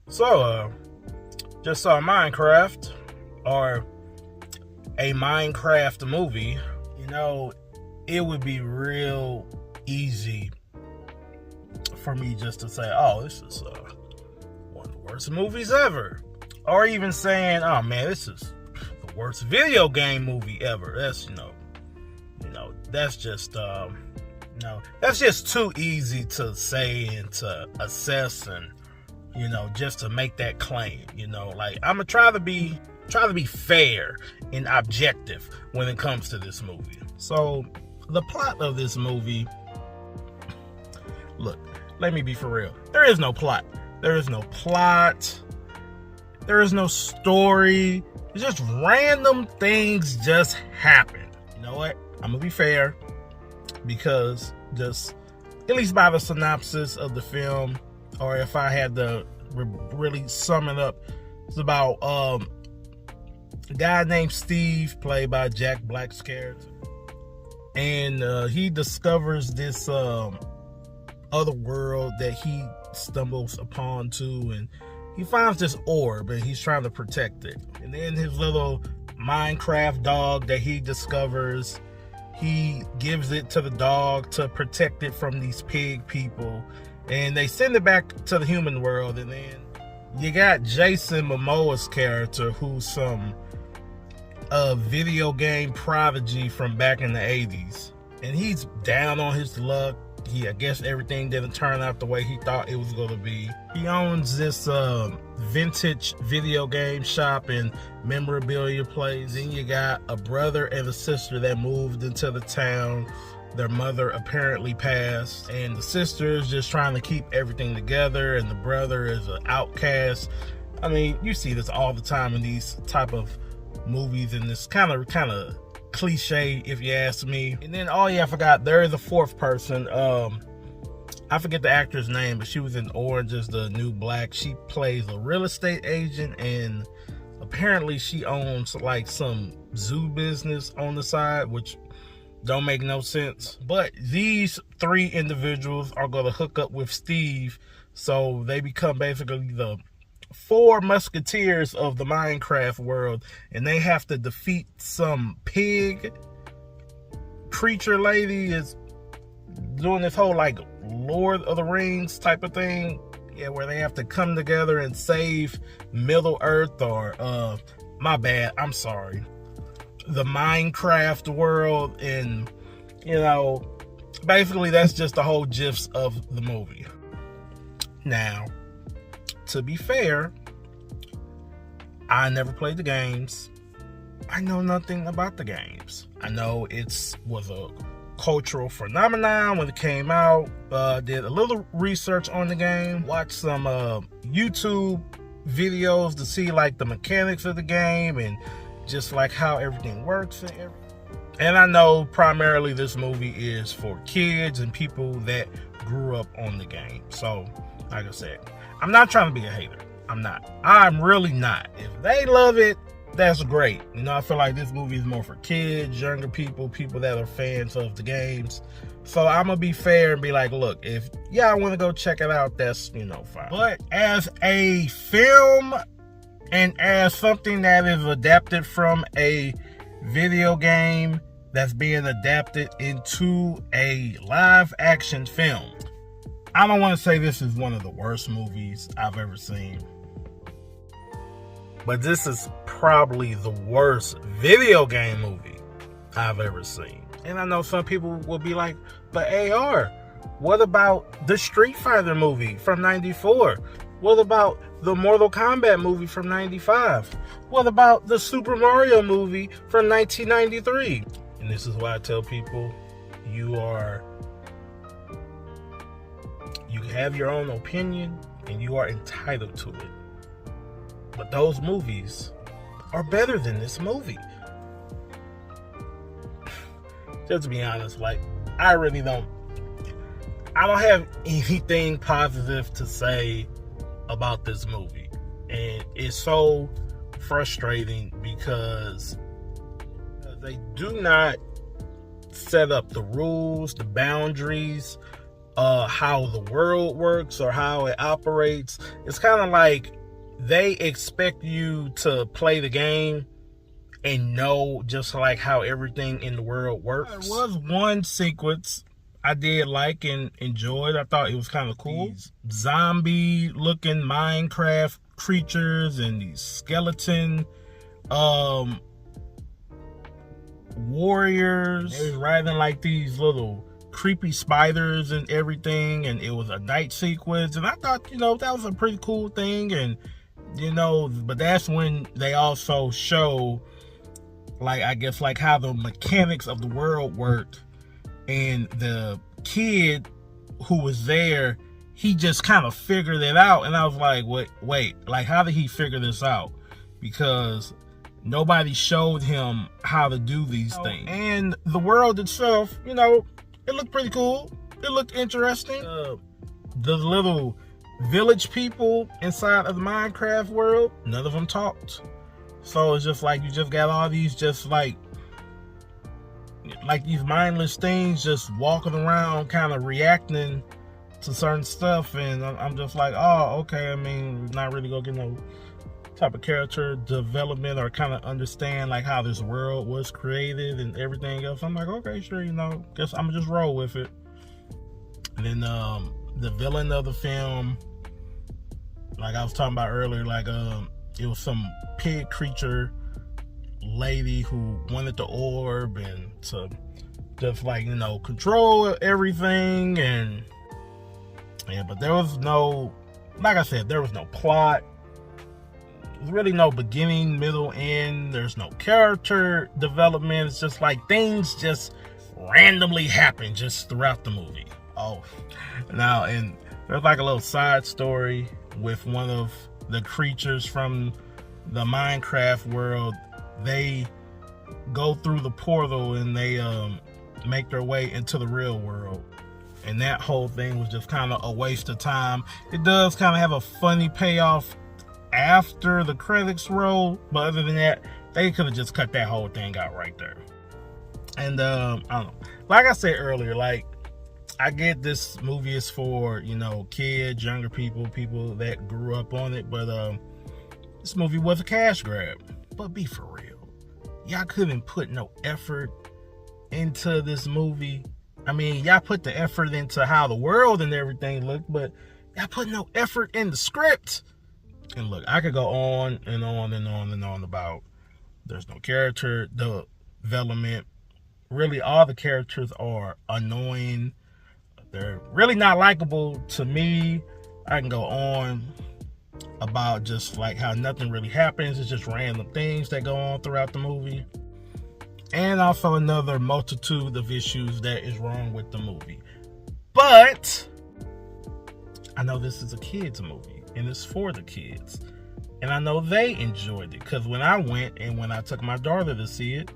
So, just saw Minecraft, or a Minecraft movie. You know, it would be real easy for me just to say, oh, this is one of the worst movies ever. Or even saying, oh man, this is the worst video game movie ever. That's, that's just, that's just too easy to say and to assess and, just to make that claim. Like, I'm gonna try to be fair and objective when it comes to this movie. So the plot of this movie, look, let me be for real. There is no plot. There is no plot. There is no story. It's just random things just happen. You know what? I'm gonna be fair, because just, at least by the synopsis of the film, or if I had to really sum it up, it's about a guy named Steve, played by Jack Black's character, and he discovers this other world that he stumbles upon too, and he finds this orb and he's trying to protect it. And then his little Minecraft dog that he discovers, he gives it to the dog to protect it from these pig people, and they send it back to the human world. And then you got Jason Momoa's character, who's some video game prodigy from back in the 80s, and he's down on his luck. I guess everything didn't turn out the way he thought it was going to be. He owns this vintage video game shop and memorabilia place. Then you got a brother and a sister that moved into the town. Their mother apparently passed, and the sister is just trying to keep everything together, and the brother is an outcast. I mean, you see this all the time in these type of movies, and this kind of cliche, if you ask me. And then, oh yeah, I forgot, there is a fourth person. I forget the actor's name, but she was in Orange is the New Black. She plays a real estate agent, and apparently she owns like some zoo business on the side, which don't make no sense. But these three individuals are going to hook up with Steve, so they become basically the four musketeers of the Minecraft world, and they have to defeat some pig creature lady is doing this whole like Lord of the Rings type of thing, yeah, where they have to come together and save Middle Earth, or my bad, I'm sorry, the Minecraft world. And basically that's just the whole gist of the movie. Now, to be fair, I never played the games. I know nothing about the games. I know it was a cultural phenomenon when it came out. Did a little research on the game. Watched some YouTube videos to see like the mechanics of the game and just like how everything works and everything. And I know primarily this movie is for kids and people that grew up on the game. So, like I said, I'm not trying to be a hater. I'm not. I'm really not. If they love it, that's great. I feel like this movie is more for kids, younger people that are fans of the games. So I'm going to be fair and be like, look, if y'all want to go check it out, that's, fine. But as a film and as something that is adapted from a video game that's being adapted into a live action film, I don't want to say this is one of the worst movies I've ever seen, but this is probably the worst video game movie I've ever seen. And I know some people will be like, but AR, what about the Street Fighter movie from 94? What about the Mortal Kombat movie from 95? What about the Super Mario movie from 1993? And this is why I tell people, you have your own opinion and you are entitled to it. But those movies are better than this movie. Just to be honest, like, I don't have anything positive to say about this movie. And it's so frustrating because they do not set up the rules, the boundaries, how the world works or how it operates. It's kind of like they expect you to play the game and know just like how everything in the world works. There was one sequence I did like and enjoyed. I thought it was kind of cool. These zombie looking Minecraft creatures and these skeleton warriors. They was riding like these little creepy spiders and everything, and it was a night sequence, and I thought, you know, that was a pretty cool thing. And you know, but that's when they also show, like, I guess, like how the mechanics of the world worked. And the kid who was there, he just kind of figured it out. And I was like, wait, like, how did he figure this out? Because nobody showed him how to do these things. And the world itself, you know, it looked pretty cool. It looked interesting. The little village people inside of the Minecraft world, none of them talked. So it's just like, you just got all these just like these mindless things just walking around kind of reacting to certain stuff. And I'm just like, oh, okay. I mean, not really gonna get no type of character development or kind of understand like how this world was created and everything else. I'm like, okay, sure, you know, guess I'm gonna just roll with it. And then the villain of the film, like I was talking about earlier, like it was some pig creature lady who wanted the orb and to just, like, you know, control everything. And yeah, but there was no, like I said, there was no plot. There's really no beginning, middle, end. There's no character development. It's just like things just randomly happen just throughout the movie. Oh, now, and there's like a little side story with one of the creatures from the Minecraft world. They go through the portal and they make their way into the real world. And that whole thing was just kind of a waste of time. It does kind of have a funny payoff after the credits roll, but other than that, they could have just cut that whole thing out right there. And I don't know, like I said earlier, like, I get this movie is for, you know, kids, younger people, people that grew up on it, but this movie was a cash grab. But be for real, y'all couldn't put no effort into this movie. I mean, y'all put the effort into how the world and everything looked, but y'all put no effort in the script. And look, I could go on and on and on and on about there's no character development. Really, all the characters are annoying. They're really not likable to me. I can go on about just like how nothing really happens. It's just random things that go on throughout the movie. And also another multitude of issues that is wrong with the movie. But I know this is a kids movie and it's for the kids. And I know they enjoyed it, because when I went and when I took my daughter to see it,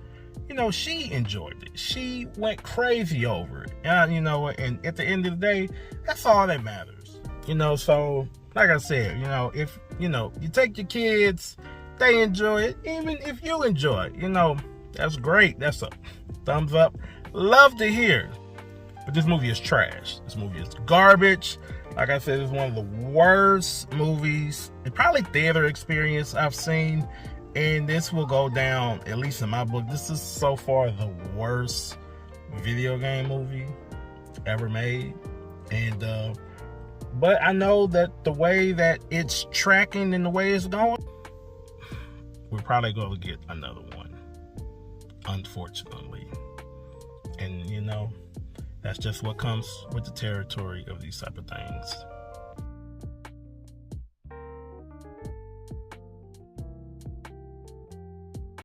you know, she enjoyed it. She went crazy over it. And, you know, and at the end of the day, that's all that matters. You know, so like I said, you know, if, you know, you take your kids, they enjoy it. Even if you enjoy it, you know, that's great. That's a thumbs up. Love to hear. But this movie is trash. This movie is garbage. Like I said, it's one of the worst movies and probably theater experience I've seen. And this will go down, at least in my book, this is so far the worst video game movie ever made. And but I know that the way that it's tracking and the way it's going, we're probably going to get another one, unfortunately. And you know, that's just what comes with the territory of these type of things.